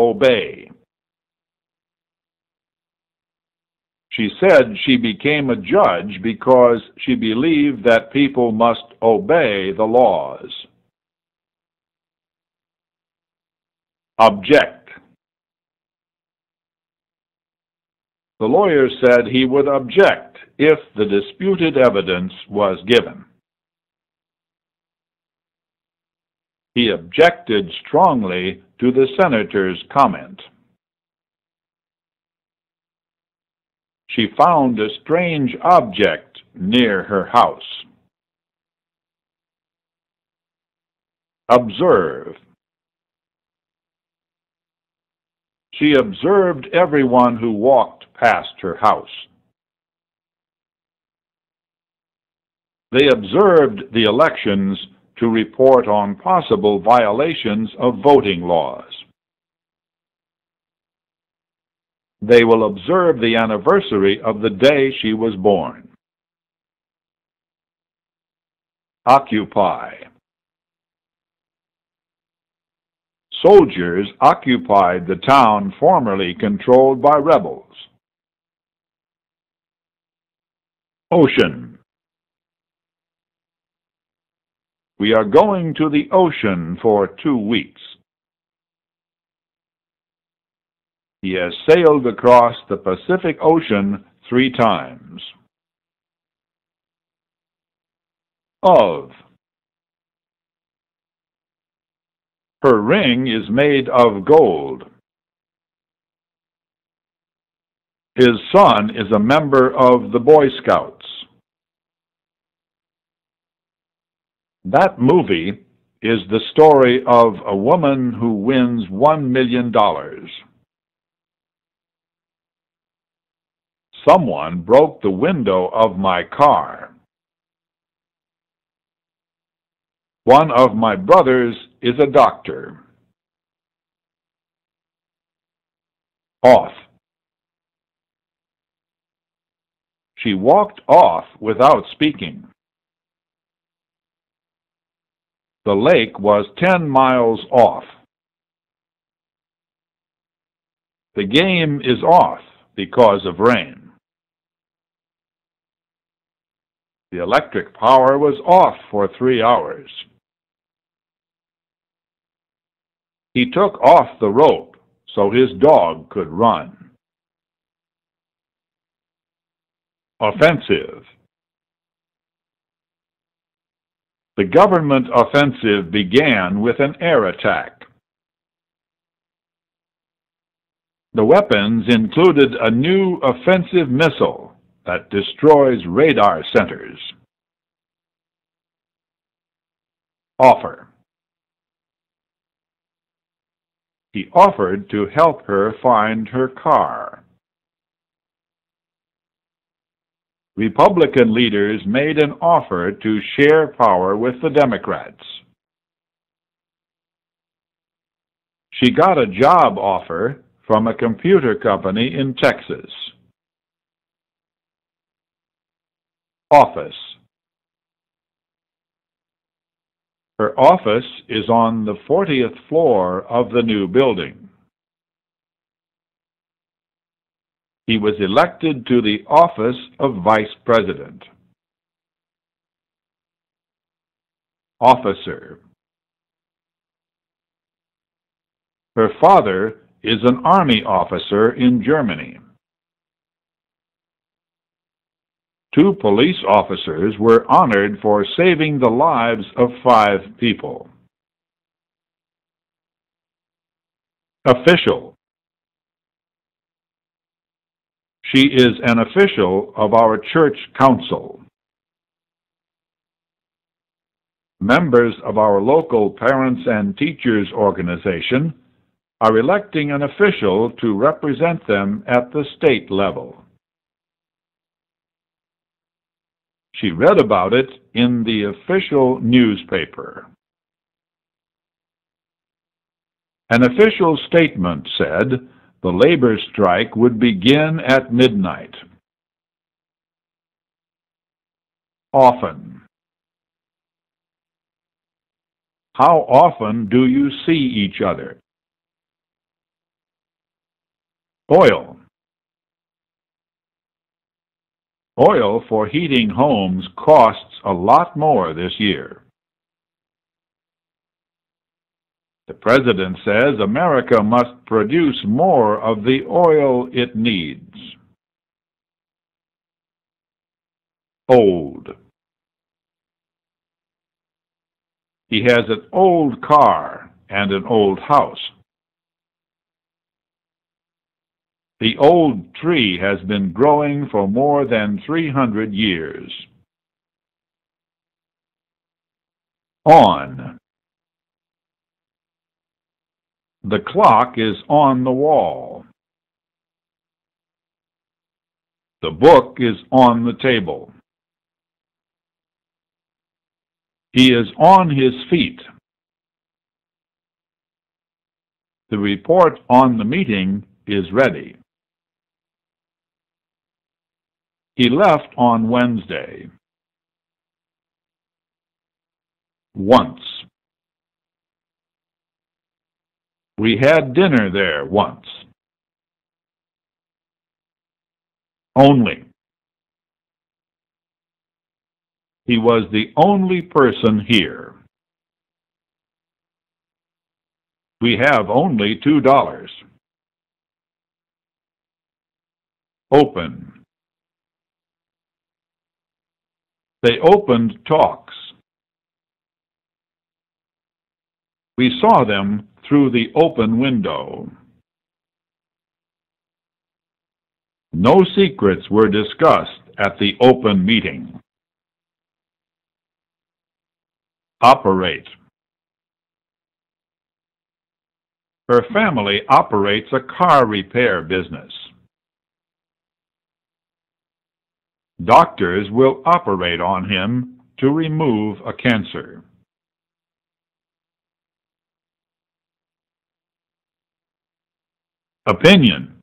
obey. She said she became a judge because she believed that people must obey the laws. Object. The lawyer said he would object if the disputed evidence was given. He objected strongly to the senator's comment. She found a strange object near her house. Observe. She observed everyone who walked past her house. They observed the elections to report on possible violations of voting laws. They will observe the anniversary of the day she was born. Occupy. Soldiers occupied the town formerly controlled by rebels. Ocean. We are going to the ocean for 2 weeks. He has sailed across the Pacific Ocean 3 times. Of. Her ring is made of gold. His son is a member of the Boy Scouts. That movie is the story of a woman who wins $1 million. Someone broke the window of my car. One of my brothers is a doctor. Off. She walked off without speaking. The lake was 10 miles off. The game is off because of rain. The electric power was off for 3 hours. He took off the rope so his dog could run. Offensive. The government offensive began with an air attack. The weapons included a new offensive missile that destroys radar centers. Offer. He offered to help her find her car. Republican leaders made an offer to share power with the Democrats. She got a job offer from a computer company in Texas. Office. Her office is on the 40th floor of the new building. He was elected to the office of Vice President. Officer. Her father is an army officer in Germany. 2 police officers were honored for saving the lives of 5 people. Official. She is an official of our church council. Members of our local parents and teachers organization are electing an official to represent them at the state level. She read about it in the official newspaper. An official statement said the labor strike would begin at midnight. Often. How often do you see each other? Oil. Oil for heating homes costs a lot more this year. The President says America must produce more of the oil it needs. Old. He has an old car and an old house. The old tree has been growing for more than 300 years. On. The clock is on the wall. The book is on the table. He is on his feet. The report on the meeting is ready. He left on Wednesday. Once. We had dinner there once. Only. He was the only person here. We have only $2. Open. They opened talks. We saw them through the open window. No secrets were discussed at the open meeting. Operate. Her family operates a car repair business. Doctors will operate on him to remove a cancer. Opinion.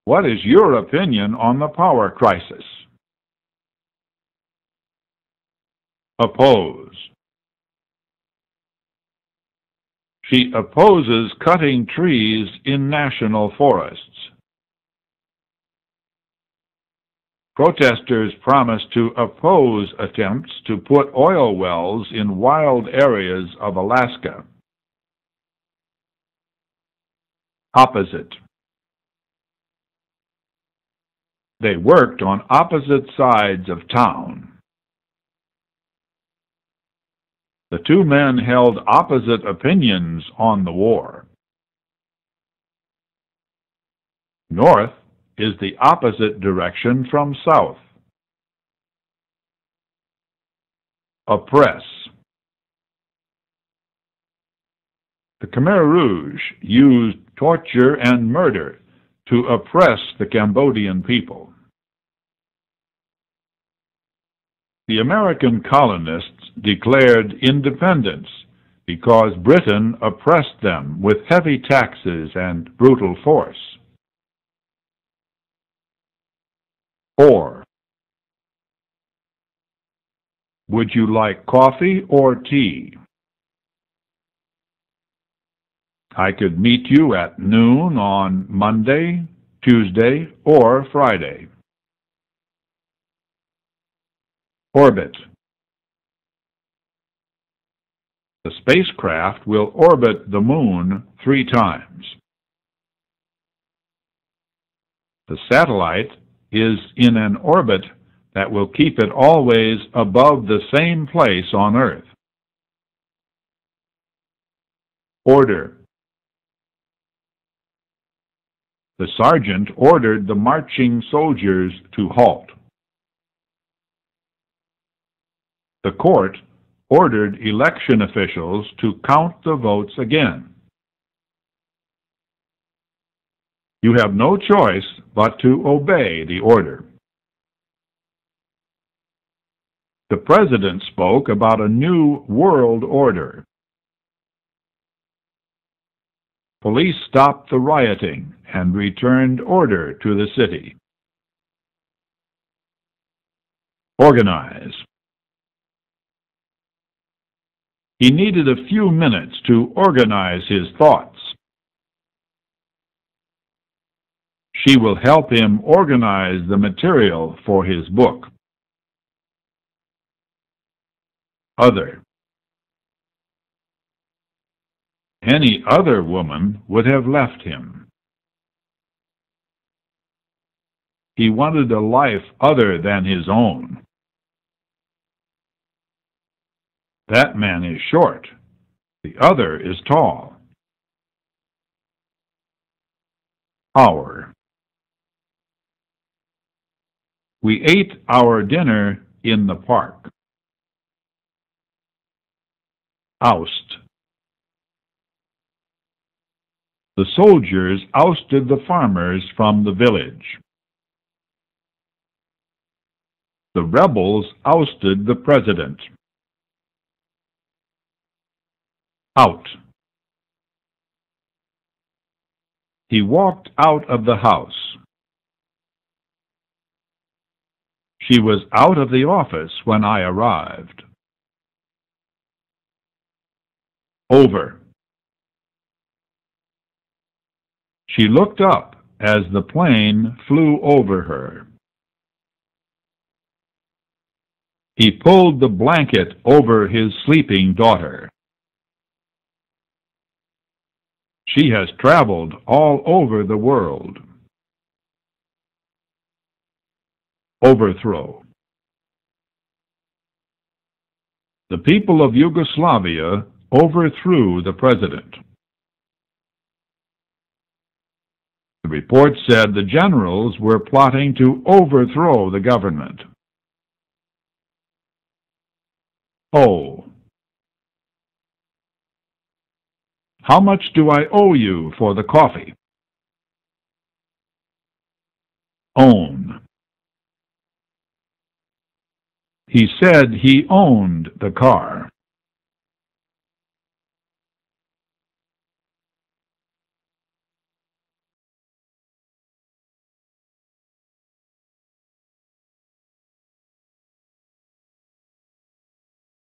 What is your opinion on the power crisis? Oppose. She opposes cutting trees in national forests. Protesters promise to oppose attempts to put oil wells in wild areas of Alaska. Opposite. They worked on opposite sides of town. The two men held opposite opinions on the war. North is the opposite direction from south. Oppress. The Khmer Rouge used torture and murder to oppress the Cambodian people. The American colonists declared independence because Britain oppressed them with heavy taxes and brutal force. Or. Would you like coffee or tea? I could meet you at noon on Monday, Tuesday, or Friday. Orbit. The spacecraft will orbit the Moon 3 times. The satellite is in an orbit that will keep it always above the same place on Earth. Order. The sergeant ordered the marching soldiers to halt. The court ordered election officials to count the votes again. You have no choice but to obey the order. The President spoke about a new world order. Police stopped the rioting and returned order to the city. Organize. He needed a few minutes to organize his thoughts. She will help him organize the material for his book. Other. Any other woman would have left him. He wanted a life other than his own. That man is short. The other is tall. Our. We ate our dinner in the park. Oust. The soldiers ousted the farmers from the village. The rebels ousted the president. Out. He walked out of the house. She was out of the office when I arrived. Over. She looked up as the plane flew over her. He pulled the blanket over his sleeping daughter. She has traveled all over the world. Overthrow. The people of Yugoslavia overthrew the president. The report said the generals were plotting to overthrow the government. Owe. How much do I owe you for the coffee? Own. He said he owned the car.